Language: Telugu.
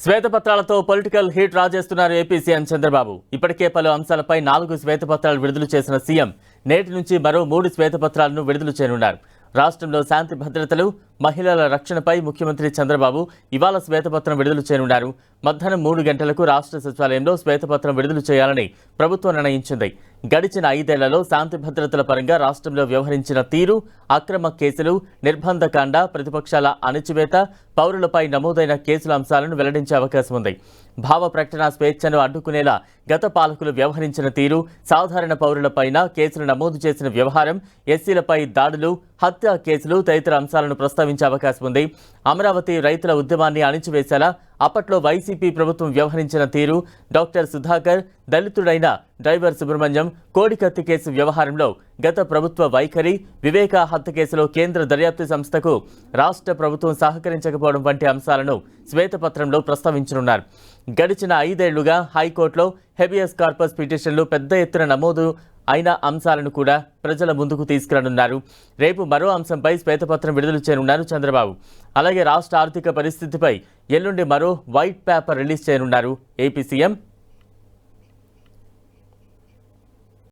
శ్వేతపత్రాలతో పొలిటికల్ హీట్ రాజేస్తున్నారు ఏపీ సీఎం చంద్రబాబు. ఇప్పటికే పలు అంశాలపై 4 శ్వేతపత్రాలు విడుదల చేసిన సీఎం నేటి నుంచి మరో 3 శ్వేతపత్రాలను విడుదల చేయనున్నారు. రాష్ట్రంలో శాంతి భద్రతలు, మహిళల రక్షణపై ముఖ్యమంత్రి చంద్రబాబు ఇవాళ శ్వేతపత్రం విడుదల చేయనున్నారు. మధ్యాహ్నం 3 గంటలకు రాష్ట్ర సచివాలయంలో శ్వేతపత్రం విడుదల చేయాలని ప్రభుత్వం నిర్ణయించింది. గడిచిన 5 ఏళ్లలో శాంతి భద్రతల పరంగా రాష్ట్రంలో వ్యవహరించిన తీరు, అక్రమ కేసులు, నిర్బంధకాండ, ప్రతిపక్షాల అణచివేత, పౌరులపై నమోదైన కేసుల అంశాలను వెల్లడించే అవకాశం ఉంది. భావ ప్రకటన స్వేచ్ఛను అడ్డుకునేలా గత పాలకులు వ్యవహరించిన తీరు, సాధారణ పౌరులపైన కేసులు నమోదు చేసిన వ్యవహారం, ఎస్సీలపై దాడులు, హత్య కేసులు తదితర అంశాలను ప్రస్తావించే అవకాశం ఉంది. అమరావతి రైతుల ఉద్యమాన్ని అణిచివేసేలా అప్పట్లో వైసీపీ ప్రభుత్వం వ్యవహరించిన తీరు, డాక్టర్ సుధాకర్, దళితుడైన డ్రైవర్ సుబ్రహ్మణ్యం కోడికత్తి కేసు వ్యవహారంలో గత ప్రభుత్వ వైఖరి, వివేక హత్య కేసులో కేంద్ర దర్యాప్తు సంస్థకు రాష్ట్ర ప్రభుత్వం సహకరించకపోవడం వంటి అంశాలను శ్వేతపత్రంలో ప్రస్తావించనున్నారు. గడిచిన 5 ఏళ్లుగా హైకోర్టులో హెబియస్ కార్పస్ పిటిషన్లు పెద్ద ఎత్తున నమోదు అయిన అంశాలను కూడా ప్రజల ముందుకు తీసుకురానున్నారు. రేపు మరో అంశంపై శ్వేతపత్రం విడుదల చేయనున్నారు చంద్రబాబు. అలాగే రాష్ట్ర ఆర్థిక పరిస్థితిపై ఎల్లుండి మరో వైట్ పేపర్ రిలీజ్ చేయనున్నారు ఏపీ సీఎం